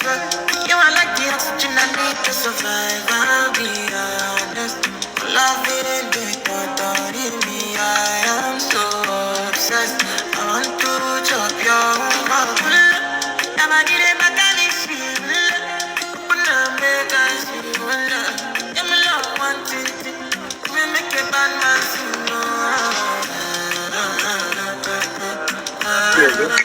swear. You are like the oxygen I need to survive. I'll be honest. Love it, but in me, I am so obsessed. I want to chop your heart. Never did it, but I need you. Open up, make us see one love. Yeah, my love, want it. We make a bad man sing. $1,000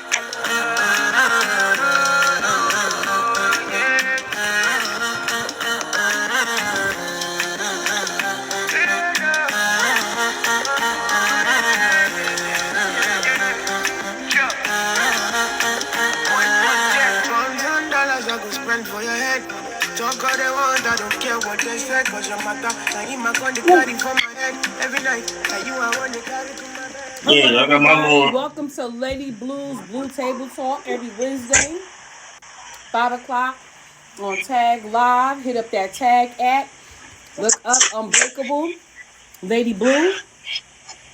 I go spend for your head. Talk all they want, I don't care what they say. Cause your matter, now in my gun, they carry for my head. Every night, now you are one, they carry to my bed. All right, everybody, welcome to Lady Blu's Blu Table Talk every Wednesday, 5 o'clock on Tag Live. Hit up that Tag app, look up Unbreakable, Lady Blu,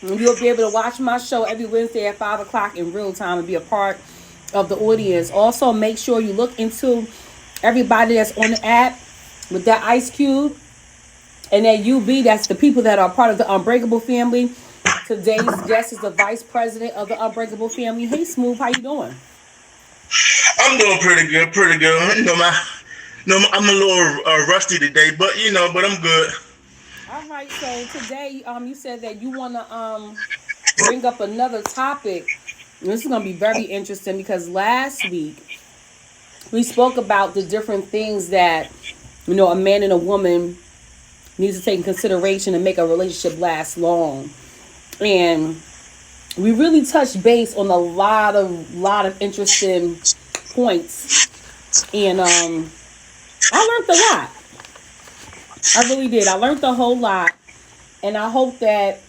and you'll be able to watch my show every Wednesday at 5 o'clock in real time and be a part of the audience. Also, make sure you look into everybody that's on the app with that Ice Cube and that UB. That's the people that are part of the Unbreakable family. Today's guest is the vice president of the Unbreakable family. Hey, Smooth, how you doing? I'm doing pretty good, pretty good. I'm a little rusty today, but but I'm good. All right, so today, you said that you want to bring up another topic. This is going to be very interesting because last week we spoke about the different things that a man and a woman needs to take in consideration and make a relationship last long, and we really touched base on a lot of interesting points, and I learned a lot. I really did. I learned a whole lot, and I hope that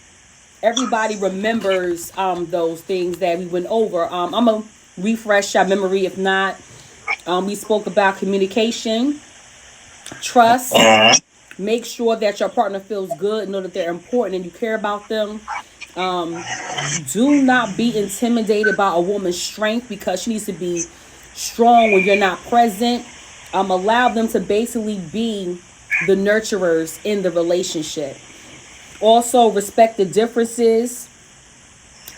everybody remembers those things that we went over. I'm gonna refresh your memory. If not, we spoke about communication, trust. Make sure that your partner feels good, know that they're important and you care about them. Do not be intimidated by a woman's strength because she needs to be strong when you're not present. Allow them to basically be the nurturers in the relationship. Also, respect the differences.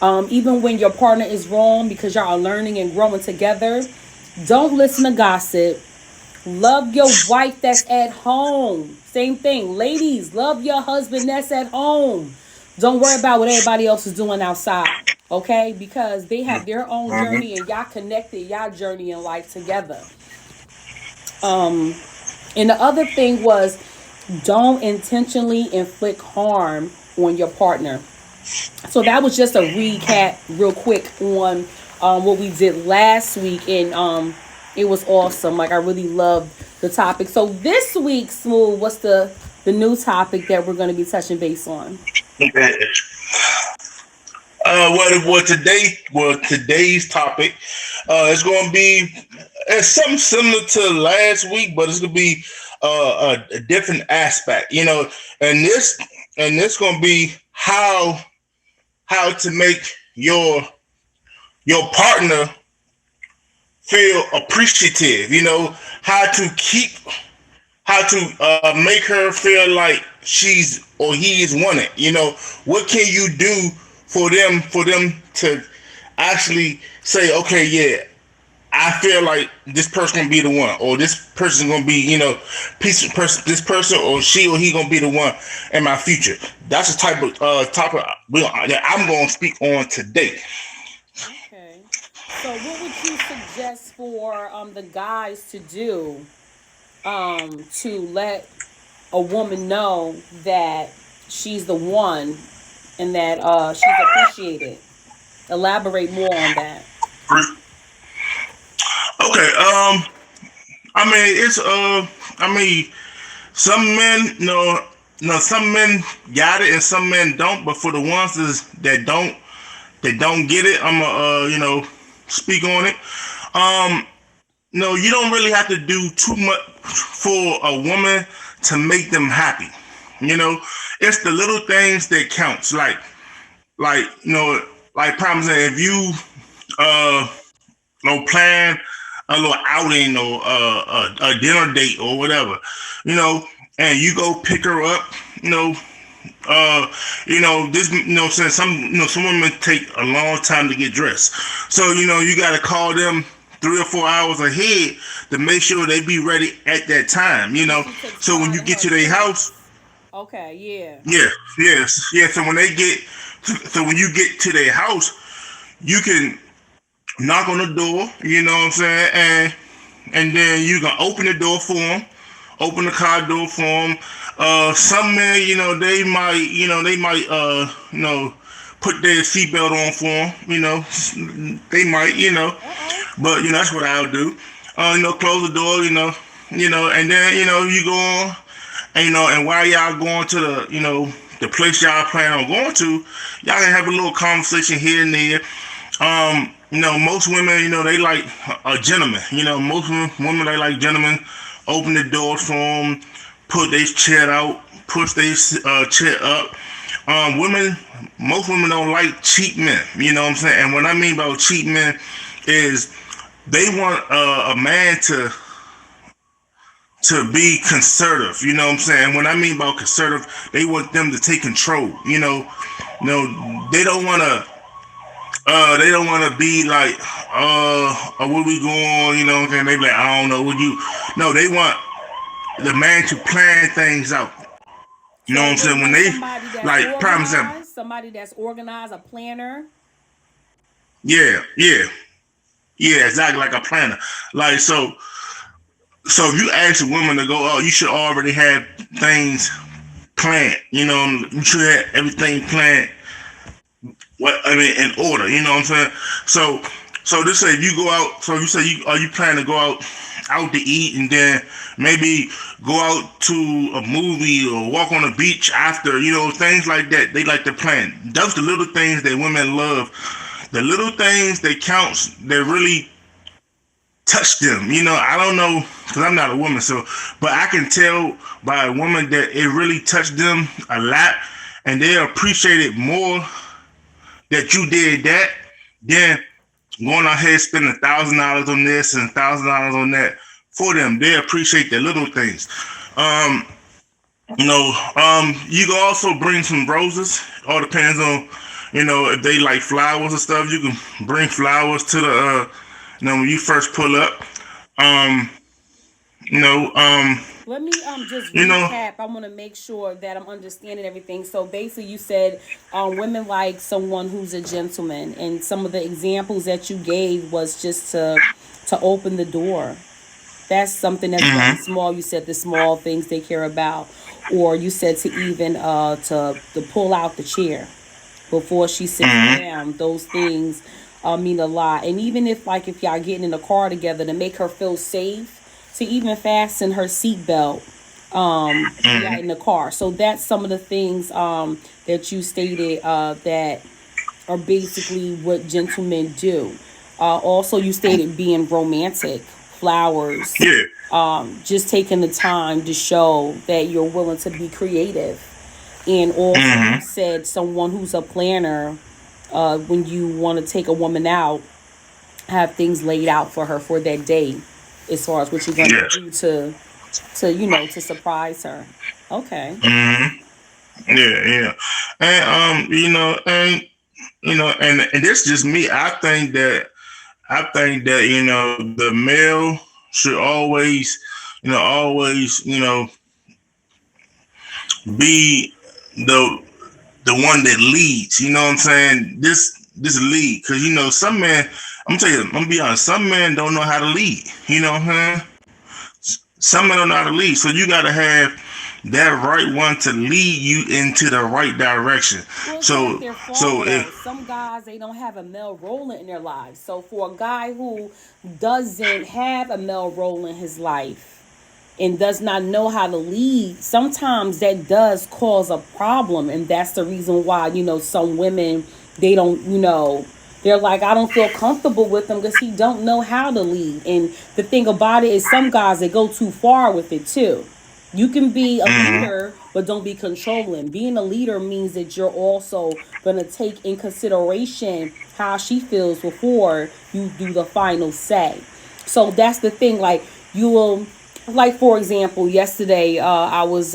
Even when your partner is wrong, because y'all are learning and growing together. Don't listen to gossip. Love your wife that's at home. Same thing. Ladies, love your husband that's at home. Don't worry about what everybody else is doing outside. Okay? Because they have their own journey and y'all connected y'all journey in life together. And the other thing was don't intentionally inflict harm on your partner. So that was just a recap real quick on what we did last week, and it was awesome. Like, I really loved the topic. So this week, Smooth, what's the new topic that we're going to be touching base on? Today's topic is going to be something similar to last week, but it's going to be a different aspect, and this going to be how to make your partner feel appreciative, how to make her feel like she's or he is wanted. What can you do for them to actually say, okay, yeah, I feel like this person gonna be the one, or this person gonna be, this person or she or he gonna be the one in my future. That's the type of topic that I'm gonna speak on today. Okay. So what would you suggest for the guys to do to let a woman know that she's the one and that she's appreciated? Elaborate more on that. Okay. Some men, some men got it and some men don't. But for the ones that don't get it, I'm gonna, speak on it. No, you don't really have to do too much for a woman to make them happy. It's the little things that counts. Like, like, for example, if you, plan a little outing or a dinner date or whatever, you know, and you go pick her up, you know, uh, this, saying some women take a long time to get dressed. So, you got to call them 3 or 4 hours ahead to make sure they be ready at that time, So she takes So when pride you in get her to their house, appearance. Okay, yeah. yeah, yes, yeah. So when you get to their house, you can knock on the door, you know what I'm saying, and then you can open the door for them, open the car door for them. Some men, they might put their seatbelt on for them, they might, Uh-oh. but that's what I'll do. Close the door, and then you go on, and and while y'all going to the place y'all plan on going to, y'all can have a little conversation here and there. Most women, they like a gentleman. Most women, they like gentlemen. Open the doors for them, put their chair out, push their chair up. Women, most women don't like cheap men. You know what I'm saying? And what I mean by cheap men is they want a man to be conservative. You know what I'm saying? When I mean by conservative, they want them to take control. They don't want to. They don't want to be like, where we going? You know what I'm saying? They be like, I don't know. Would you? No, they want the man to plan things out. You know what So I'm they saying? When want they somebody that's like, prime example. organized, a planner. Yeah, yeah, yeah, exactly like a planner. Like so if you ask a woman to go, oh, you should already have things planned. You should have everything planned. What I mean, in order. You know what I'm saying? So this say if you go out. So you say you plan to go out to eat and then maybe go out to a movie or walk on the beach after. Things like that. They like to plan. Those the little things that women love. The little things that counts. That really touch them. I don't know because I'm not a woman, but I can tell by a woman that it really touched them a lot, and they appreciate it more that you did that than going out here spending $1,000 on this and $1,000 on that for them. They appreciate the little things. Um, you can also bring some roses. All depends on, if they like flowers and stuff. You can bring flowers to the, when you first pull up. Um, you know, um, Let me just you know, recap. I want to make sure that I'm understanding everything. So basically, you said women like someone who's a gentleman, and some of the examples that you gave was just to open the door. That's something that's very mm-hmm, small. You said the small things they care about, or you said to even to pull out the chair before she sits mm-hmm, down. Those things mean a lot. And even if y'all getting in the car together, to make her feel safe, to even fasten her seatbelt when y'all mm-hmm, in the car. So that's some of the things that you stated that are basically what gentlemen do. Also, you stated being romantic, flowers, yeah, just taking the time to show that you're willing to be creative. And also, you mm-hmm, said someone who's a planner, when you want to take a woman out, have things laid out for her for that day, as far as what you're going to yes, do to surprise her. Okay. mm-hmm, yeah, yeah, and and this is just me. I think that the male should always be the one that leads. You know what I'm saying? This lead, because some men. I'm gonna tell you, I'm gonna be honest. Some men don't know how to lead. You know what I'm saying? Some men don't know how to lead, so you gotta have that right one to lead you into the right direction. Well, it's not So their fault so though. if Some guys they don't have a male role in their lives. So for a guy who doesn't have a male role in his life and does not know how to lead, sometimes that does cause a problem, and that's the reason why some women they don't they're like, I don't feel comfortable with him because he don't know how to lead. And the thing about it is some guys they go too far with it too. You can be a mm-hmm, leader, but don't be controlling. Being a leader means that you're also going to take in consideration how she feels before you do the final say. So that's the thing. Like you will, like for example, yesterday I was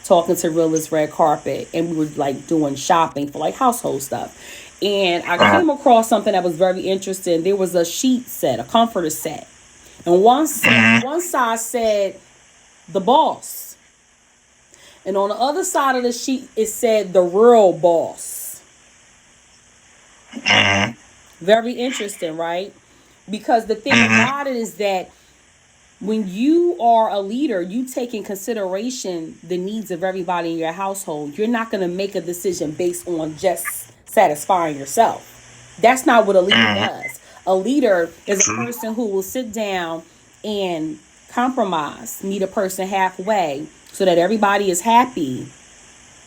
talking to Realist Red Carpet, and we were like doing shopping for like household stuff. And I Uh-huh. came across something that was very interesting. There was a sheet set, a comforter set, and Mm-hmm. one side said the boss, and on the other side of the sheet it said the real boss. Mm-hmm. Very interesting, right? Because the thing Mm-hmm. about it is that when you are a leader, you take in consideration the needs of everybody in your household. You're not going to make a decision based on just satisfying yourself. That's not what a leader Mm-hmm. does. A leader is a True. person who will sit down and compromise, meet a person halfway so that everybody is happy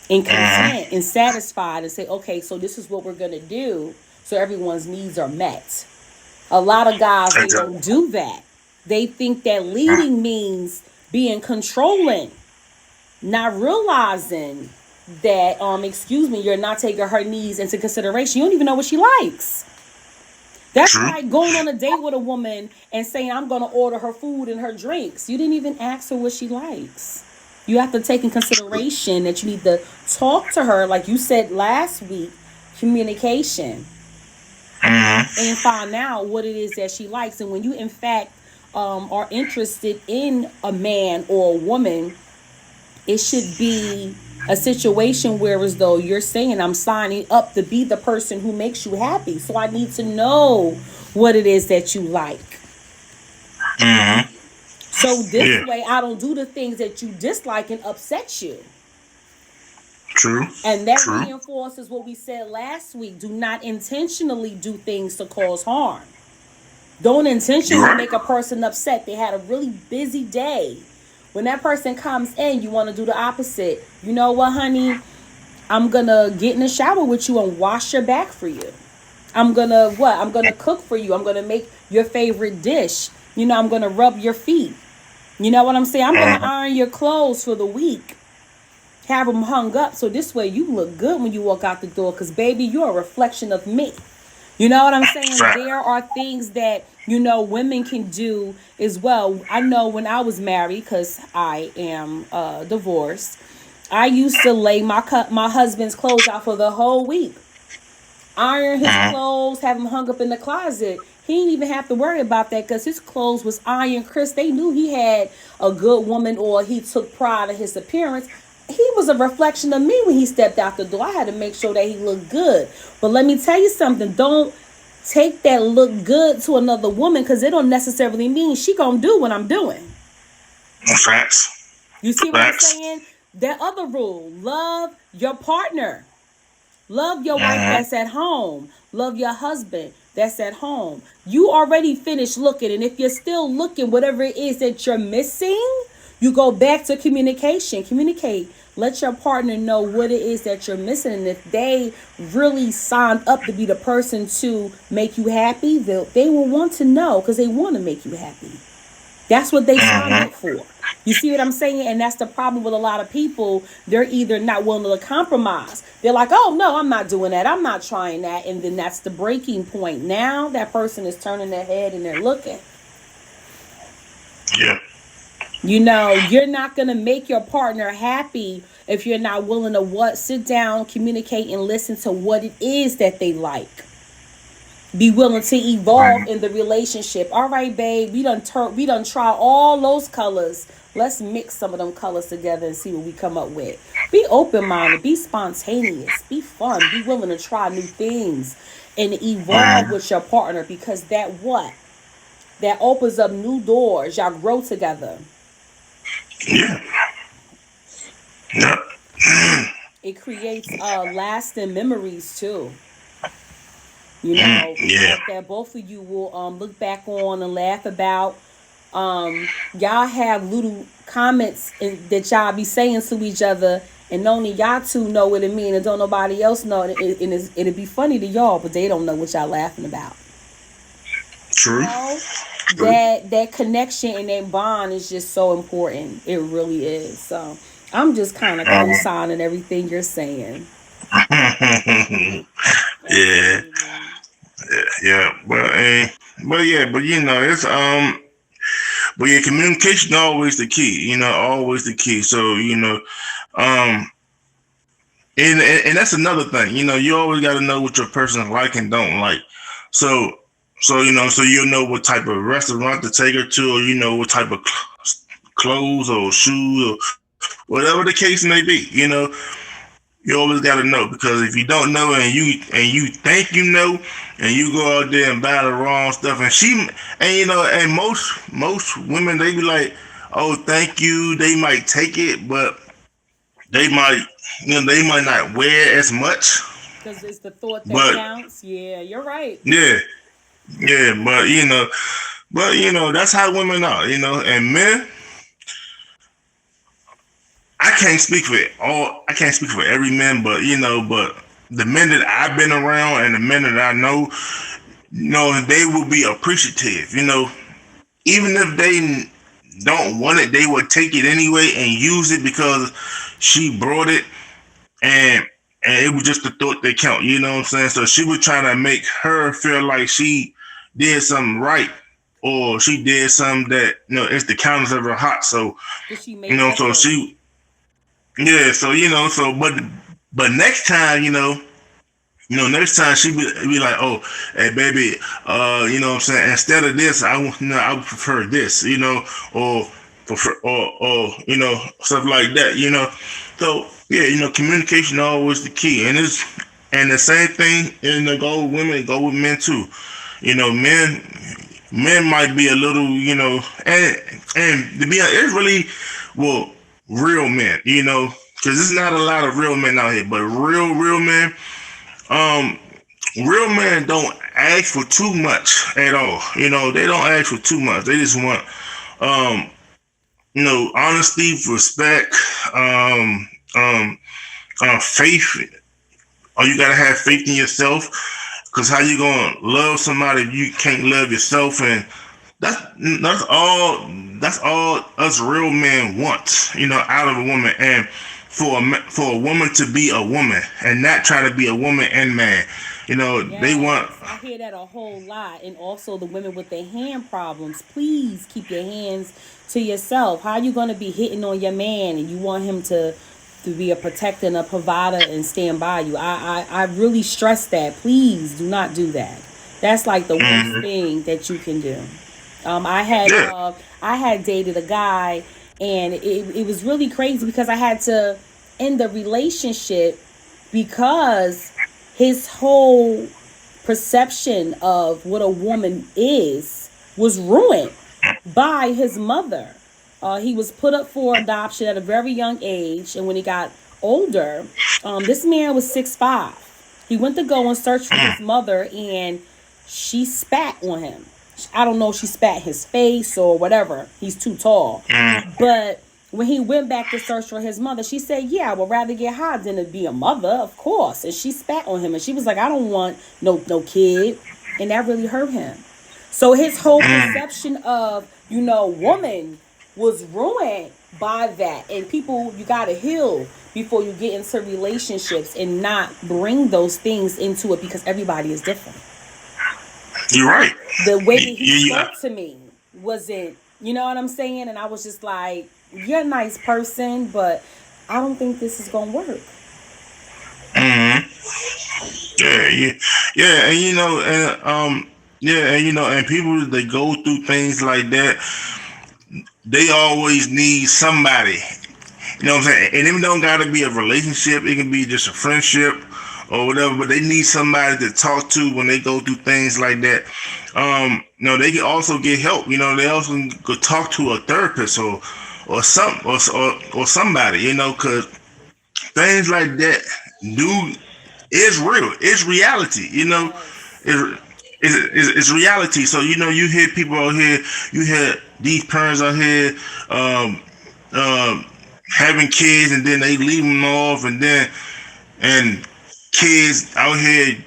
and Mm-hmm. content and satisfied and say, okay, so this is what we're going to do so everyone's needs are met. A lot of guys, they Exactly. don't do that. They think that leading means being controlling, not realizing that, excuse me, you're not taking her needs into consideration. You don't even know what she likes. That's True. like going on a date with a woman and saying, I'm going to order her food and her drinks. You didn't even ask her what she likes. You have to take in consideration that you need to talk to her, like you said last week, communication, Mm-hmm. and find out what it is that she likes. And when you, in fact, are interested in a man or a woman, it should be a situation where, as though you're saying, I'm signing up to be the person who makes you happy. So I need to know what it is that you like. Mm-hmm. So this Yeah. way, I don't do the things that you dislike and upset you. True. And that True. reinforces what we said last week. Do not intentionally do things to cause harm. Don't You're intentionally right. make a person upset. They had a really busy day. When that person comes in, you want to do the opposite. You know what, honey? I'm going to get in the shower with you and wash your back for you. I'm going to what? I'm going to cook for you. I'm going to make your favorite dish. You know, I'm going to rub your feet. You know what I'm saying? I'm going to Mm-hmm. iron your clothes for the week. Have them hung up so this way you look good when you walk out the door, because baby, you're a reflection of me. You know what I'm saying? Fact. There are things that, women can do as well. I know when I was married, because I am divorced, I used to lay my husband's clothes out for the whole week, iron his Mm-hmm. clothes, have him hung up in the closet. He didn't even have to worry about that because his clothes was iron crisp. They knew he had a good woman, or he took pride in his appearance. He was a reflection of me when he stepped out the door. I had to make sure that he looked good. But let me tell you something. Don't take that look good to another woman, because it don't necessarily mean she gonna do what I'm doing. Facts. You see what I'm Facts. saying? That other rule: love your partner. Love your wife Mm-hmm. that's at home. Love your husband that's at home. You already finished looking, and if you're still looking, whatever it is that you're missing, you go back to communication. Communicate. Let your partner know what it is that you're missing, and if they really signed up to be the person to make you happy, they will want to know, because they want to make you happy. That's what they signed Mm-hmm. up for. You see what I'm saying? And that's the problem with a lot of people. They're either not willing to compromise. They're like, oh, no, I'm not doing that. I'm not trying that. And then that's the breaking point. Now that person is turning their head and they're looking. Yeah. You're not going to make your partner happy if you're not willing to sit down, communicate, and listen to what it is that they like. Be willing to evolve Mm-hmm. in the relationship. All right, babe, we done try all those colors. Let's mix some of them colors together and see what we come up with. Be open minded, be spontaneous, be fun, be willing to try new things and evolve Mm-hmm. with your partner, because that opens up new doors. Y'all grow together. Yeah. Yeah. It creates lasting memories too. Mm, yeah. That both of you will look back on and laugh about. Y'all have little comments that y'all be saying to each other, and only y'all two know what it mean, and don't nobody else know. It'd be funny to y'all, but they don't know what y'all laughing about. You True. know, True. that connection and that bond is just so important. It really is. So I'm just kind of Um, co-signing everything you're saying. yeah. Absolutely. Yeah. Yeah. Well, hey. but it's but yeah, communication always the key. Always the key. So um, and that's another thing. You always got to know what your person like and don't like. So so you'll know what type of restaurant to take her to, or what type of clothes or shoes or whatever the case may be. You always got to know, because if you don't know and you think and you go out there and buy the wrong stuff, and most women, they be like, oh, thank you. They might take it, but they might they might not wear as much. Because it's the thought that But counts. Yeah, you're right. yeah, yeah, but that's how women are. And men, I can't speak for every man, but the men that I've been around and the men that I know, they will be appreciative. Even if they don't want it, they will take it anyway and use it because she brought it, and it was just the thought that count. You know what I'm saying? So she was trying to make her feel like she did something right, or she did something that it's the counters of her heart. So Did she make so effort? she yeah. So but next time next time she be like, oh, hey baby, what I'm saying, instead of this, I would prefer this, or prefer, or stuff like that, So yeah, communication always the key, and the same thing go with women, go with men too. Men might be a little, and to be honest, it's really, well, real men, because there's not a lot of real men out here, but real men, um, real men don't ask for too much at all. They don't ask for too much. They just want, um, honesty, respect, faith. Or you gotta have faith in yourself. Cause how you gonna love somebody if you can't love yourself? And that's that's all. That's all us real men want. Out of a woman, and for a woman to be a woman and not try to be a woman and man. They want. Yes, I hear that a whole lot. And also the women with their hand problems. Please keep your hands to yourself. How you gonna be hitting on your man and you want him to be a protector and a provider and stand by you? I really stress that. Please do not do that. That's like the worst Mm, thing that you can do. yeah. I had dated a guy, and it was really crazy because I had to end the relationship because his whole perception of what a woman is was ruined by his mother. He was put up for adoption at a very young age, and when he got older, this man was 6'5". He went to go and search for his mother, and she spat on him. I don't know if she spat in his face or whatever. He's too tall. Mm, But when he went back to search for his mother, she said, yeah, I would rather get high than to be a mother, of course. And she spat on him, and she was like, I don't want no kid. And that really hurt him. So his whole mm. perception of, woman was ruined by that. And people, you got to heal before you get into relationships and not bring those things into it because everybody is different. You're right. The way You, that he you, spoke to me wasn't, you know what I'm saying? And I was just like, you're a nice person, but I don't think this is going to work. mm, yeah, yeah, yeah, and yeah, and people that go through things like that, they always need somebody. You know what I'm saying? And it don't gotta be a relationship. It can be just a friendship or whatever. But they need somebody to talk to when they go through things like that. They can also get help. They also could talk to a therapist or somebody. Because things like that do is real. It's reality. Yes. It, it's reality. So you hear people out here. You hear these parents out here. Um, um, Having kids, and then they leave them off, and kids out here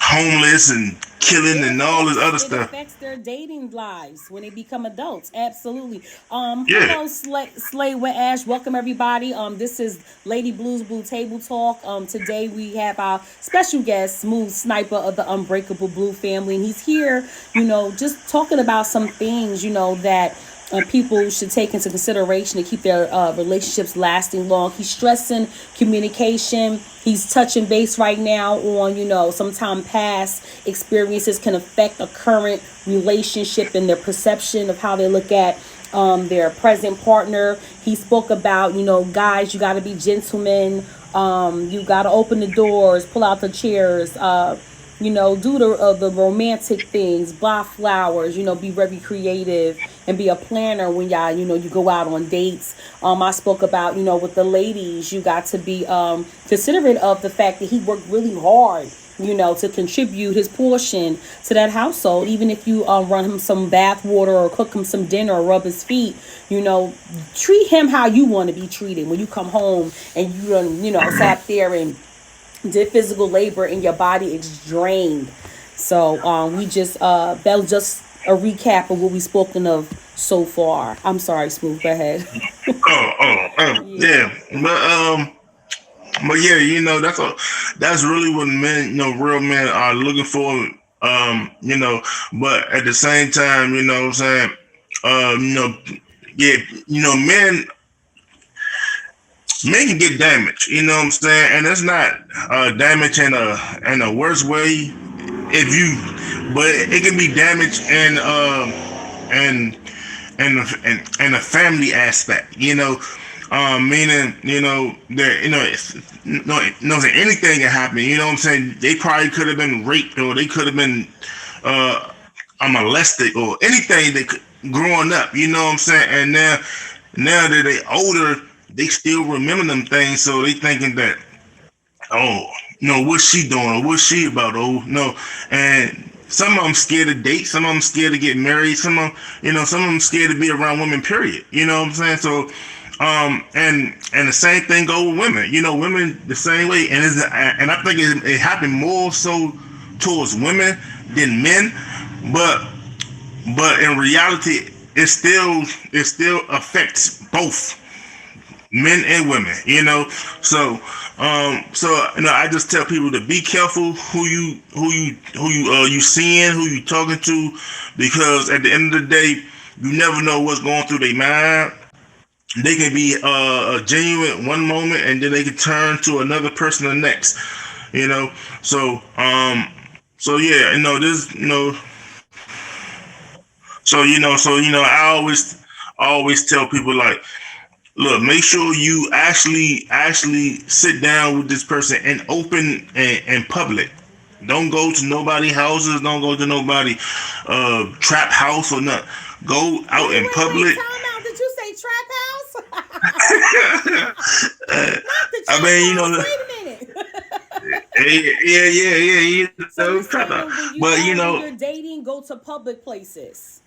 homeless, and killing and all this other It stuff. affects their dating lives when they become adults. Absolutely. Yeah. Hello, Slay with Ash. Welcome everybody. This is Lady Blues Blue Table Talk. Today we have our special guest, Smooth Sniper of the Unbreakable Blue family, and he's here. Just talking about some things. That people should take into consideration to keep their relationships lasting long. He's stressing communication. He's touching base right now on, sometime past experiences can affect a current relationship and their perception of how they look at their present partner. He spoke about, guys, you got to be gentlemen. You got to open the doors, pull out the chairs. Do the romantic things, buy flowers, be very creative and be a planner when y'all, you go out on dates. I spoke about, with the ladies, you got to be considerate of the fact that he worked really hard, to contribute his portion to that household. Even if you run him some bath water or cook him some dinner or rub his feet, treat him how you want to be treated when you come home and sat there and did physical labor and your body is drained. So we just that was just a recap of what we've spoken of so far. I'm sorry, Smooth. Go ahead. Yeah. Yeah. But yeah, that's really what men, real men are looking for. But at the same time, what I'm saying, yeah, men can get damaged. You know what I'm saying, and it's not damage in a worse way. If you, but it can be damaged and and a family aspect, meaning, that, anything can happen, what I'm saying? They probably could have been raped, or they could have been, uh, molested, or anything they could, growing up, what I'm saying? And now that they older, they still remember them things, so they thinking that, oh, no, what's she doing? Or what's she about? Oh, no. And some of them scared to date. Some of them scared to get married. Some of them scared to be around women, period. You know what I'm saying? So, and the same thing go with women. Women the same way. And I think it happened more so towards women than men. But, in reality, it still affects both men and women, I just tell people to be careful who you seeing, who you talking to, because at the end of the day, you never know what's going through their mind. They can be a genuine one moment, and then they can turn to another person the next, you know. So yeah, this, I always tell people, like, look, make sure you actually sit down with this person and open and public. Don't go to nobody houses. Don't go to nobody trap house or nothing. Go out in Wait. public. Time out. Did you say trap house? Not the I trap mean, house. Wait a minute. So you're trap saying house. when But when you're dating, go to public places.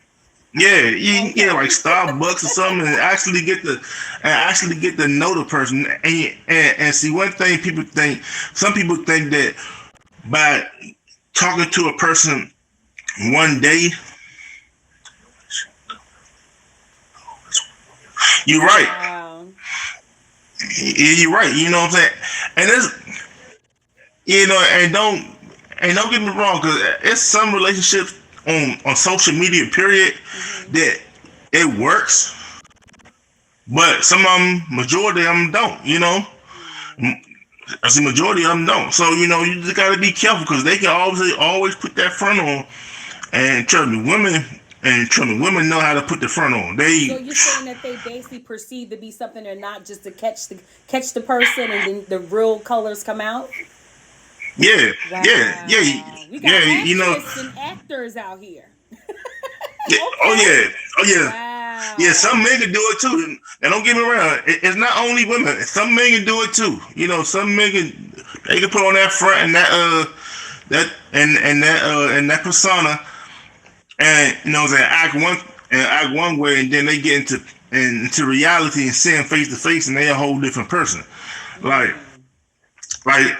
yeah, you can get Okay. like Starbucks or something, and actually get to know the person. And see, one thing some people think that by talking to a person one day, you're right. Wow. You're right. You know what I'm saying? And and don't get me wrong, because it's some relationships on social media, period, that it works, but some of them, majority of them don't. As a majority of them don't. So you just gotta be careful, because they can always put that front on. And trust me, women know how to put the front on. So you're saying that they basically perceive to be something they're not, just to catch the person, and then the real colors come out. Yeah, yeah, Wow. We yeah, got yeah. actresses and actors out here. Yeah, oh Okay. yeah, oh yeah, yeah. Some Wow. men can do it too. And don't get me wrong, it's not only women. Some men can do it too. Some men they can put on that front and that persona, and they act one way, and then they get into reality and seeing face to face, and they're a whole different person. Like Mm. like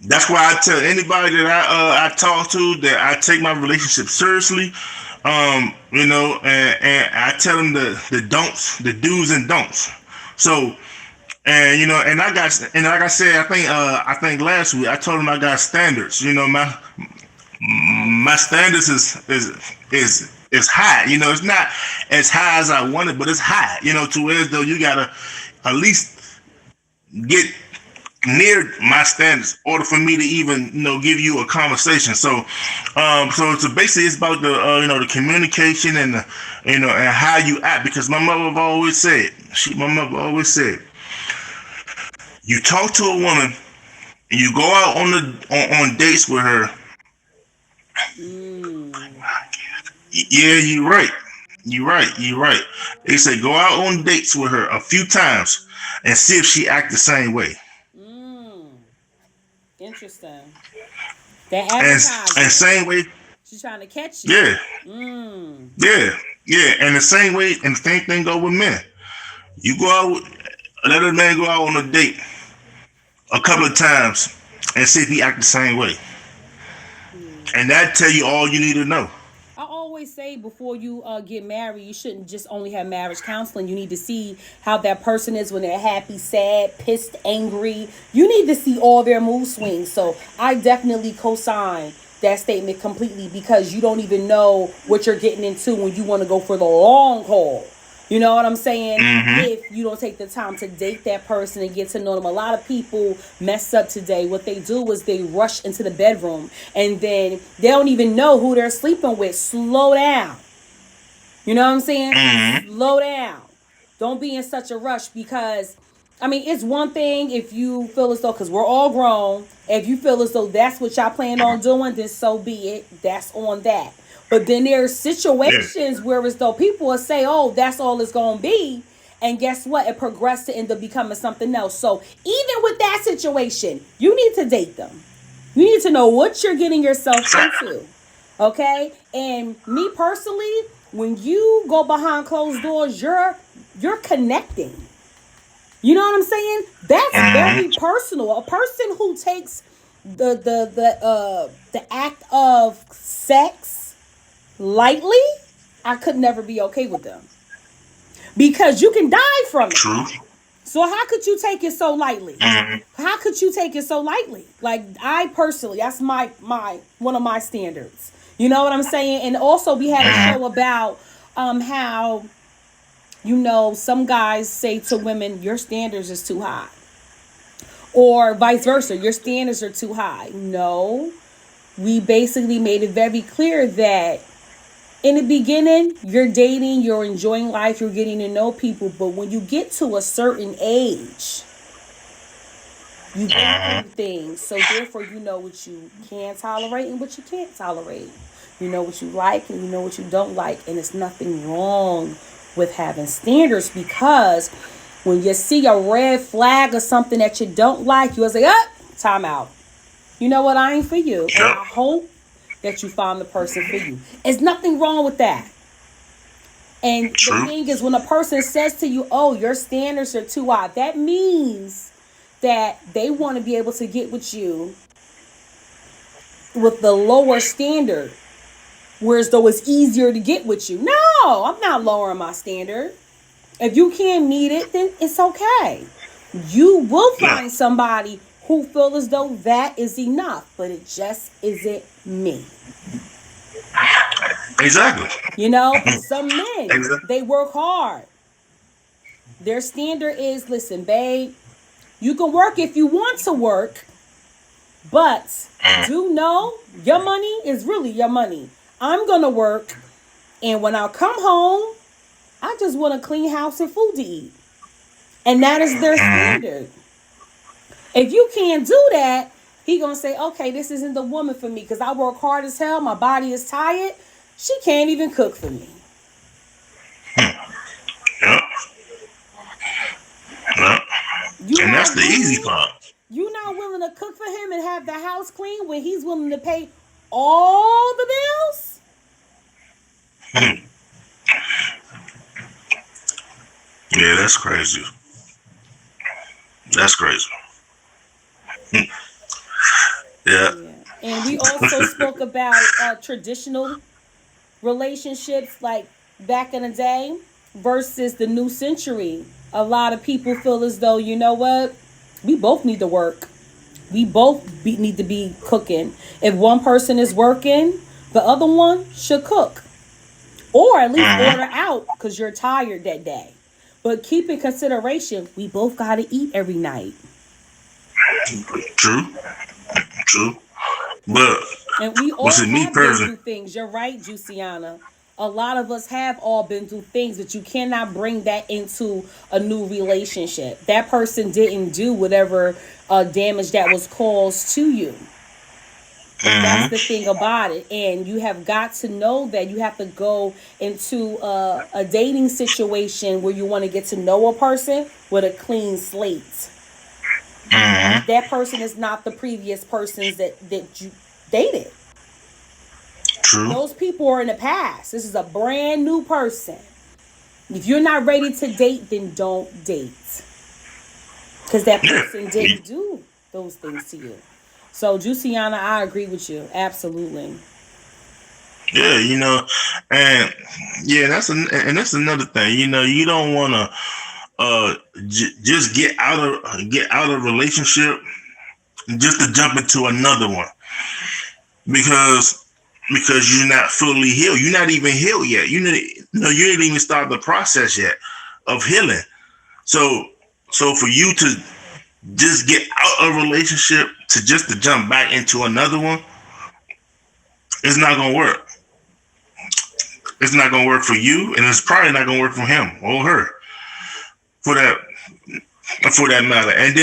That's why I tell anybody that I talk to that I take my relationship seriously. And I tell them the don'ts, the do's and don'ts. So, and and like I said, I think last week I told them I got standards. My Nice. standards is high. It's not as high as I wanted, but it's high. To where as though you gotta at least get near my standards in order for me to even give you a conversation. So basically it's about the communication and and how you act, because my mother always said, you talk to a woman, you go out on dates with her. Mm. Yeah, you're right. You're right. They say go out on dates with her a few times and see if she act the same way. Mm. Interesting. They're And advertising. same way, She's trying to catch you. yeah, Mm. yeah, yeah. And the same way, and the same thing go with men. You go out, let a man go out on a date a couple of times and see if he act the same way, Yeah. and that tell you all you need to know. I always say before you get married, you shouldn't just only have marriage counseling. You need to see how that person is when they're happy, sad, pissed, angry. You need to see all their mood swings. So I definitely co-sign that statement completely, because you don't even know what you're getting into when you want to go for the long haul. You know what I'm saying? Mm-hmm. If you don't take the time to date that person and get to know them. A lot of people mess up today. What they do is they rush into the bedroom and then they don't even know who they're sleeping with. Slow down. You know what I'm saying? Mm-hmm. Slow down. Don't be in such a rush, because, I mean, it's one thing if you feel as though, because we're all grown, if you feel as though that's what y'all plan on doing, then so be it. That's on that. But then there's Yeah. situations where as though people will say, oh, that's all it's going to be. And guess what? It progressed to end up becoming something else. So even with that situation, you need to date them. You need to know what you're getting yourself into. Okay? And me personally, when you go behind closed doors, you're connecting. You know what I'm saying? That's Mm-hmm. very personal. A person who takes the act of sex lightly, I could never be okay with them, because you can die from it. True. So how could you take it so lightly? Mm-hmm. How could you take it so lightly? Like, I personally, that's my one of my standards. You know what I'm saying? And also we had a show Mm-hmm. about how some guys say to women, your standards is too high, or vice versa, your standards are too high. No, we basically made it very clear that in the beginning, you're dating, you're enjoying life, you're getting to know people, but when you get to a certain age, you've been through things. So therefore, you know what you can tolerate and what you can't tolerate. You know what you like and you know what you don't like. And it's nothing wrong with having standards, because when you see a red flag or something that you don't like, you'll say, up, time out. You know what? I ain't for you. And Yep. I hope that you find the person for you. There's nothing wrong with that. And the True. thing is, when a person says to you, oh, your standards are too high, that means that they want to be able to get with you with the lower standard, whereas though it's easier to get with you. No, I'm not lowering my standard. If you can't meet it, then it's okay. You will Yeah. find somebody who feel as though that is enough, but it just isn't me. Exactly. You know, some men, Exactly. they work hard. Their standard is, listen, babe, you can work if you want to work, but do know your money is really your money. I'm going to work, and when I come home, I just want a clean house and food to eat. And that is their standard. If you can't do that, he going to say, okay, this isn't the woman for me, because I work hard as hell. My body is tired. She can't even cook for me. Yep. Yep. You And that's not the easy willing? part. You not willing to cook for him and have the house clean when he's willing to pay all the bills? Yeah, that's crazy. That's crazy. Yeah. Yeah. And we also spoke about traditional relationships like back in the day versus the new century. A lot of people feel as though, you know what? We both need to work. We both need to be cooking. If one person is working, the other one should cook. Or at least Mm-hmm. order out because you're tired that day. But keep in consideration, we both got to eat every night. True. True. But And we but all see, me have been personally, through things. You're right, Juiciana. A lot of us have all been through things, but you cannot bring that into a new relationship. That person didn't do whatever damage that was caused to you. That's the mm-hmm. thing about it. And you have got to know that you have to go into a dating situation where you want to get to know a person with a clean slate. Mm-hmm. That person is not the previous persons that you dated. True. Those people are in the past. This is a brand new person. If you're not ready to date, then don't date. Because that Yeah. person didn't do those things to you. So, Juiciana, I agree with you. Absolutely. Yeah, and yeah, that's another thing. You don't want to just get out of relationship just to jump into another one because you're not fully healed. You're not even healed yet. You didn't even start the process yet of healing. So for you to just get out of a relationship to jump back into another one, it's not gonna work. It's not gonna work for you, and it's probably not gonna work for him or her for that matter. And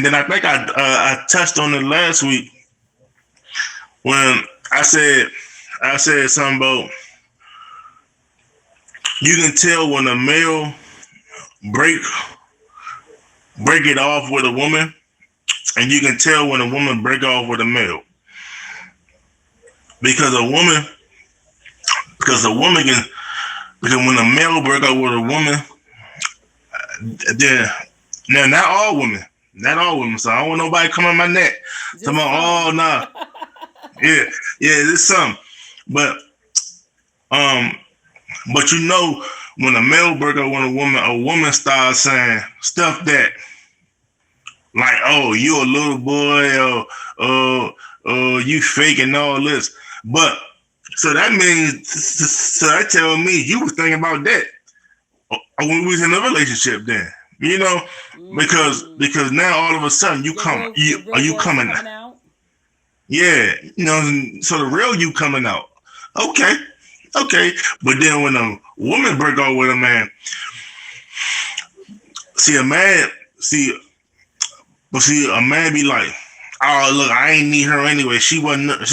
then I think I touched on it last week when I said something about you can tell when a male break break it off with a woman, and you can tell when a woman break off with a male because a woman because a woman can because when a male break up with a woman, then now not all women. So I don't want nobody come on my neck. Talking Just about, oh some. nah, yeah, there's some, but um, but when a male break up with a woman starts saying stuff that like, oh, you a little boy, or you fake and all this, but so that means so that tell me you was thinking about that when we was in a relationship then, you know, Mm. because now all of a sudden Your are real you voice coming, coming out. yeah, so the real you coming out, okay, but then when a woman break up with a man, see a man see but see a man be like, oh look, I ain't need her anyway, she wasn't,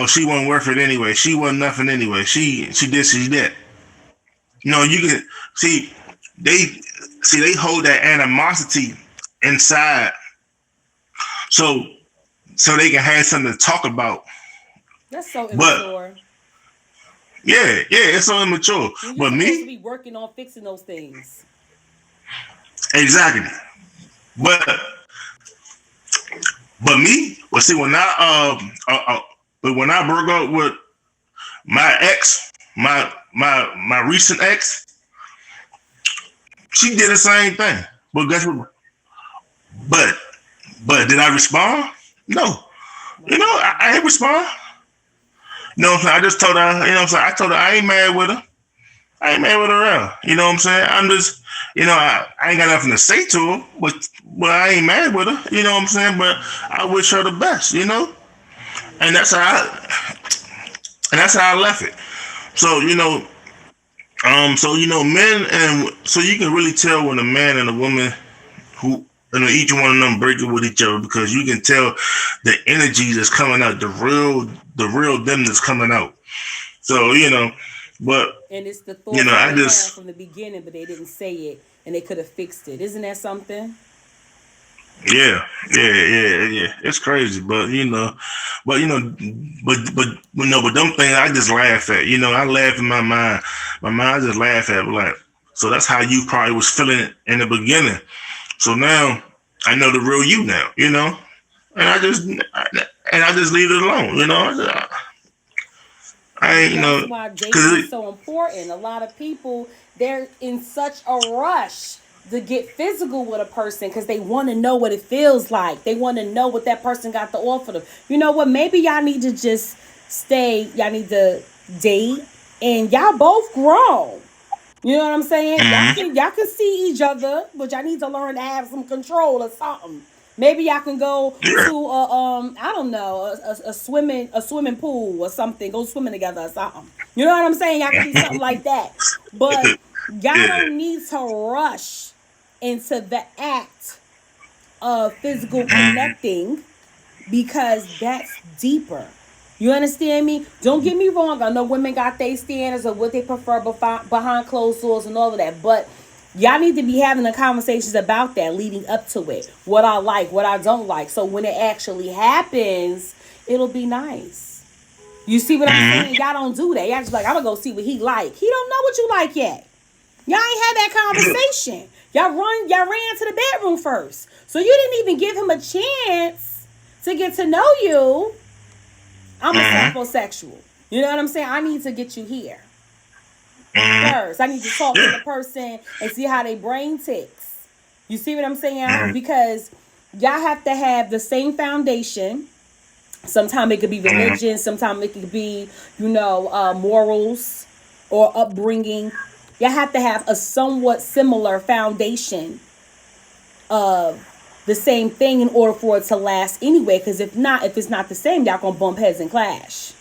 she wasn't worth it anyway, she wasn't nothing anyway, she did, she did. You can see they they hold that animosity inside, so they can have something to talk about. That's so But immature. it's so immature. When you're But supposed to me, be working on fixing those things. exactly. But me, well, see, but when I broke up with my ex, my recent ex, she did the same thing. But guess what? But did I respond? No. Wow. I ain't respond. You know what I'm saying? I just told her, you know what I'm saying? I told her I ain't mad with her. I ain't mad with her around. You know what I'm saying? I'm just, I ain't got nothing to say to her, but I ain't mad with her. You know what I'm saying? But I wish her the best, And that's how I left it. So, men, and so you can really tell when a man and a woman who, each one of them break it with each other because you can tell the energy that's coming out, the real them that's coming out. So, but And it's the thoughts that I they had just, from the beginning, but they didn't say it and they could have fixed it. Isn't that something? yeah, yeah. It's crazy, but but them things I just laugh at. I laugh in my mind. My mind I just laugh at like, so that's how you probably was feeling in the beginning. So now I know the real you now. and I just leave it alone. I But ain't that's why dating cause is so important. A lot of people, they're in such a rush to get physical with a person because they want to know what it feels like. They want to know what that person got to offer them. You know what? Maybe y'all need to just stay. Y'all need to date, and y'all both grown. You know what I'm saying? Y'all can see each other, but y'all need to learn to have some control or something. Maybe y'all can go yeah, to I don't know a swimming pool or something. Go swimming together or something. You know what I'm saying? Y'all can do something like that. But y'all yeah, don't need to rush into the act of physical connecting because that's deeper. You understand me? Don't get me wrong. I know women got their standards of what they prefer behind closed doors and all of that, but y'all need to be having the conversations about that leading up to it. What I like, what I don't like. So when it actually happens, it'll be nice. You see what I'm saying? Y'all don't do that. Y'all just like, I'm gonna go see what he like. He don't know what you like yet. Y'all ain't had that conversation. Y'all ran to the bedroom first. So you didn't even give him a chance to get to know you. I'm a saposexual. You know what I'm saying? I need to get you here first. I need to talk to yeah, the person and see how they brain ticks. You see what I'm saying? Because y'all have to have the same foundation. Sometimes it could be religion. Sometimes it could be, morals or upbringing. Y'all have to have a somewhat similar foundation of the same thing in order for it to last anyway. Because if not, if it's not the same, y'all gonna bump heads and clash.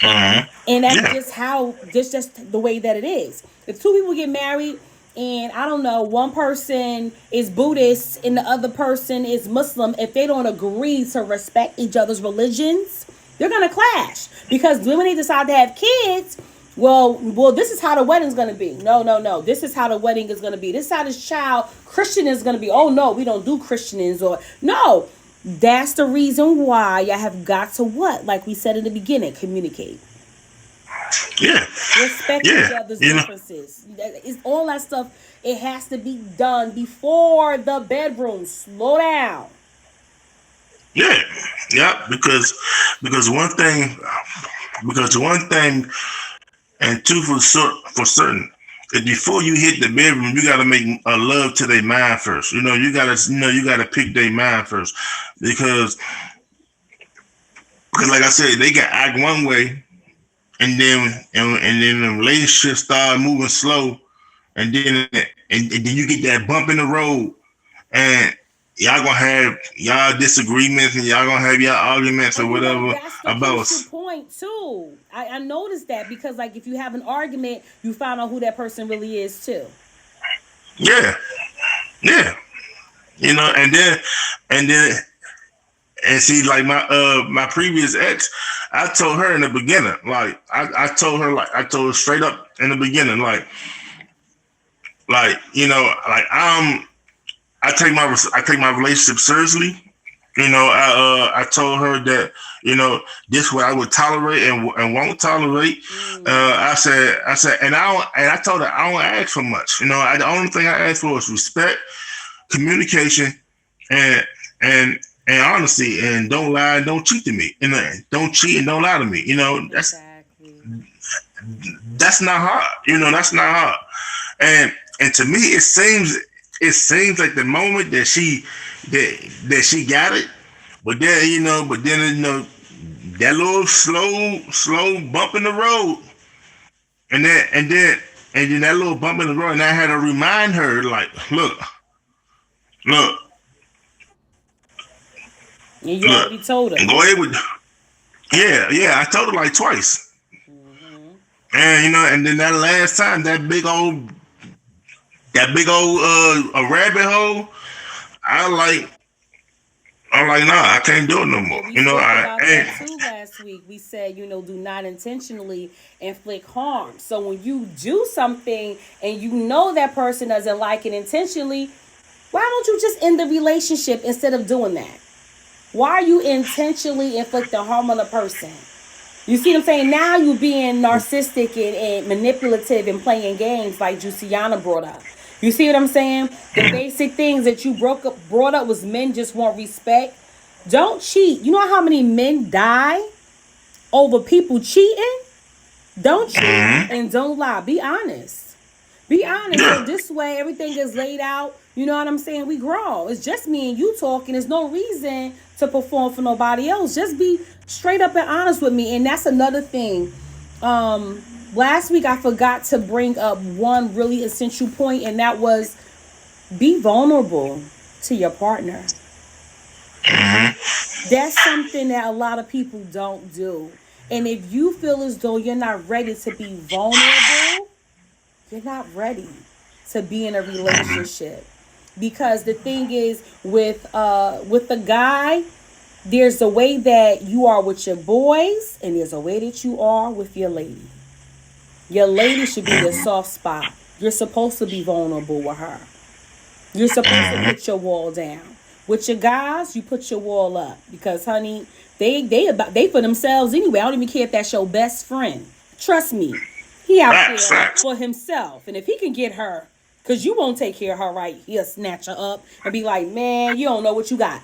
And that's yeah, just how this just the way that it is. If two people get married and I don't know, one person is Buddhist and the other person is Muslim, if they don't agree to respect each other's religions, they're gonna clash. Because when they decide to have kids, well, this is how the wedding's gonna be. No, no, no. This is how the wedding is gonna be. This is how this child Christian is gonna be. Oh no, we don't do Christians or no. That's the reason why I have got to what? Like we said in the beginning, communicate. yeah, Respect each yeah. other's differences. It's all that stuff. It has to be done before the bedroom. Slow down. Yeah, yeah. Because one thing, and two for certain. Is before you hit the bedroom, you gotta make a love to their mind first. You gotta pick their mind first, because like I said, they can act one way, and then the relationship start moving slow, and then you get that bump in the road, and y'all gonna have y'all disagreements, and y'all gonna have y'all arguments or And whatever that's the about. crucial point too. I noticed that because like if you have an argument, you find out who that person really is too. Yeah, yeah. And then and see, like my previous ex, I told her in the beginning, like I told her straight up in the beginning, I take my relationship seriously. I told her that this what I would tolerate and won't tolerate. I said, and I told her I don't ask for much. The only thing I ask for is respect, communication, and and and honesty, and don't lie, and don't cheat to me, don't cheat and don't lie to me. Exactly. That's not hard. That's not hard. And to me, it seems like the moment that she got it, but then that little slow bump in the road, and then that little bump in the road, and I had to remind her, like, look, And you look, already told her. go ahead with, yeah. I told her like twice, and then that last time, that big old a rabbit hole, I like. I'm like, nah, I can't do it no more. And we spoke I about ain't. that too last week. We said, do not intentionally inflict harm. So when you do something and you know that person doesn't like it intentionally, why don't you just end the relationship instead of doing that? Why are you intentionally inflicting harm on a person? You see what I'm saying? Now you being narcissistic and manipulative and playing games like Juicyana brought up. You see what I'm saying? The basic things that you brought up was men just want respect. Don't cheat. You know how many men die over people cheating? Don't cheat and don't lie. Be honest. Be honest. So Yeah. this way everything is laid out. You know what I'm saying? We grow. It's just me and you talking. There's no reason to perform for nobody else. Just be straight up and honest with me. And that's another thing. Um, Last week I forgot to bring up one really essential point, and that was be vulnerable to your partner. That's something that a lot of people don't do. And if you feel as though you're not ready to be vulnerable, you're not ready to be in a relationship. Because the thing is with the guy, there's a way that you are with your boys and there's a way that you are with your lady. Your lady should be your soft spot. You're supposed to be vulnerable with her. You're supposed to put your wall down. With your guys, you put your wall up because, honey, they for themselves anyway. I don't even care if that's your best friend. Trust me, he out Facts, there facts. for himself, and if he can get her, cause you won't take care of her right, he'll snatch her up and be like, man, you don't know what you got.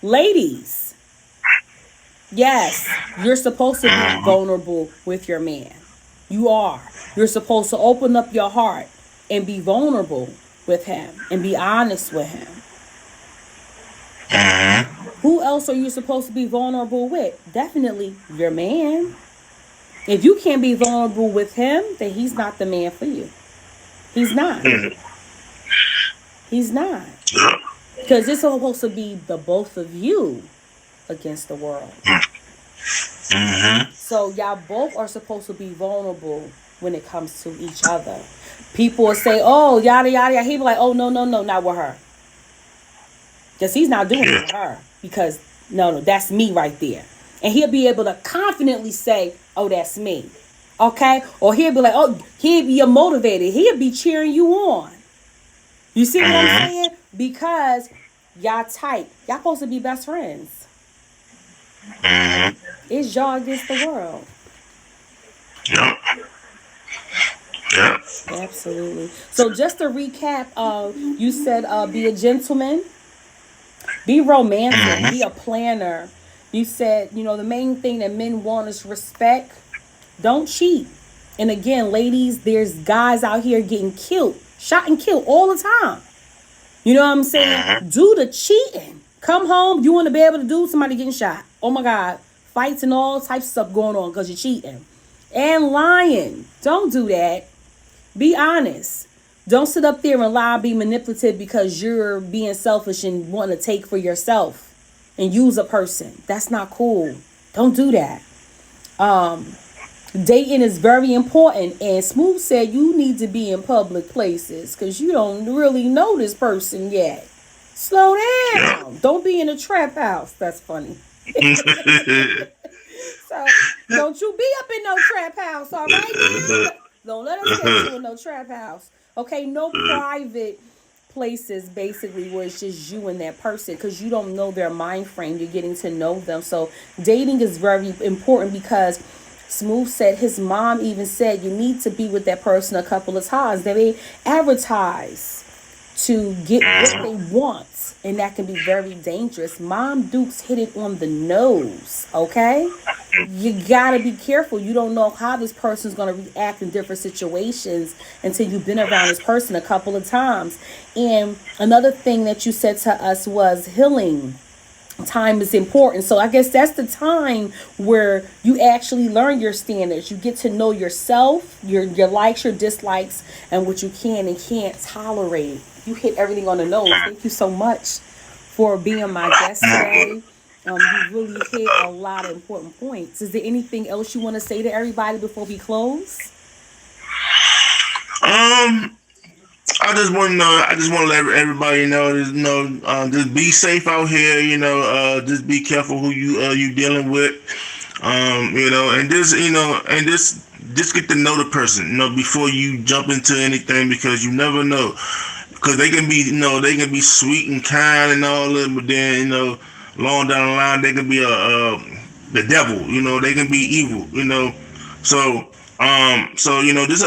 Ladies, yes, you're supposed to be vulnerable with your man. You are. You're supposed to open up your heart and be vulnerable with him and be honest with him. Who else are you supposed to be vulnerable with? Definitely your man. If you can't be vulnerable with him, then he's not the man for you. He's not. He's not. Yeah. Because it's supposed to be the both of you against the world. So y'all both are supposed to be vulnerable when it comes to each other. People will say, oh, yada, yada, yada. He'll be like, oh, no, no, no, not with her. Because he's not doing it with her. Because, no, that's me right there. And he'll be able to confidently say, oh, that's me. Okay? Or he'll be like, oh, he'll be motivated. He'll be cheering you on. You see what I'm saying? Because y'all tight. Y'all supposed to be best friends. It's y'all against the world. Yep. Yep. Absolutely. So just to recap, you said be a gentleman, be romantic, be a planner. You said, the main thing that men want is respect. Don't cheat. And again, ladies, there's guys out here getting killed, shot and killed all the time. You know what I'm saying? Do the cheating. Come home, you want to be able to do somebody getting shot. Oh my God. Fights and all types of stuff going on because you're cheating. And lying. Don't do that. Be honest. Don't sit up there and lie, be manipulative because you're being selfish and wanting to take for yourself and use a person. That's not cool. Don't do that. Dating is very important. And Smooth said you need to be in public places because you don't really know this person yet. Slow down. Don't be in a trap house. That's funny. So don't you be up in no trap house, all right? Don't let us catch you in no trap house. Okay, no private places basically where it's just you and that person because you don't know their mind frame. You're getting to know them. So dating is very important because Smooth said his mom even said you need to be with that person a couple of times. They advertise to get what they want, and that can be very dangerous. Mom Dukes hit it on the nose, okay? You gotta be careful. You don't know how this person's gonna react in different situations until you've been around this person a couple of times. And another thing that you said to us was healing time is important. So I guess that's the time where you actually learn your standards. You get to know yourself, your likes, your dislikes, and what you can and can't tolerate. You hit everything on the nose. Thank you so much for being my guest today. You really hit a lot of important points. Is there anything else you want to say to everybody before we close? I just want to let everybody know, just be safe out here. Just be careful who you dealing with. Just get to know the person, before you jump into anything because you never know. Because they can be sweet and kind and all that, but then long down the line they can be the devil. They can be evil. So So this,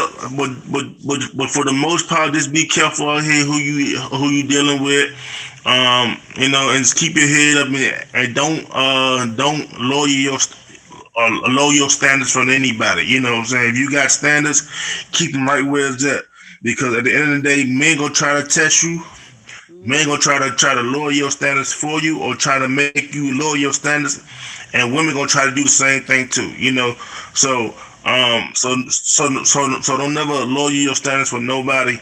but for the most part, just be careful out here who you dealing with. And just keep your head up and don't lower your standards from anybody. You know what I'm saying? If you got standards, keep them right where it's at. Because at the end of the day, men gonna try to test you. Men gonna try to lower your standards for you, or try to make you lower your standards, and women gonna try to do the same thing too. So so don't never lower your standards for nobody.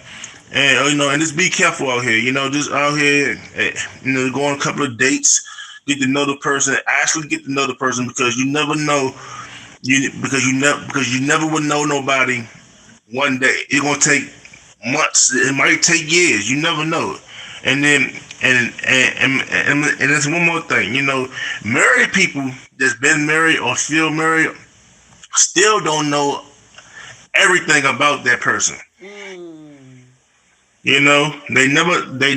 And and just be careful out here. Just out here, go on a couple of dates, get to know the person. Actually, get to know the person, because you never know. You never would know nobody one day. It's gonna take months. It might take years. You never know. And then and there's one more thing. Married people that's been married or still married still don't know everything about that person. Mm. They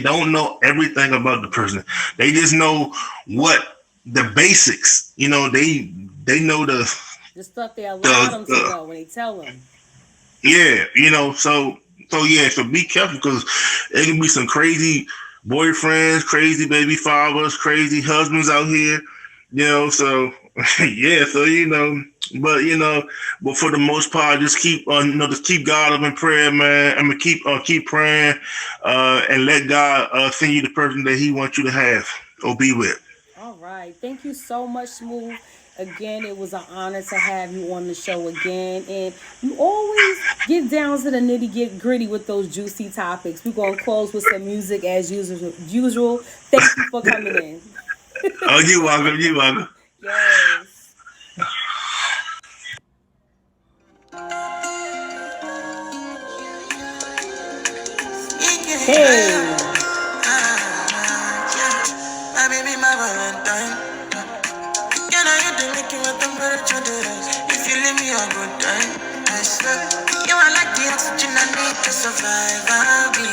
don't know everything about the person. They just know what the basics. They know The stuff they allowed the them to the know when they tell them. yeah. So be careful, because it can be some crazy boyfriends, crazy baby fathers, crazy husbands out here. So yeah. But but for the most part, just keep God up in prayer, man. I'm gonna keep praying, and let God send you the person that He wants you to have or be with. All right. Thank you so much, Smooth. Again, it was an honor to have you on the show again. And you always get down to the nitty get gritty with those juicy topics. We're going to close with some music as usual. Thank you for coming in. Oh, you welcome. You welcome. Yes. Hey. My baby, my Valentine. Can I hit the making with temperature days? If you leave me a good time, I swear. You are like the oxygen I need to survive. I'll be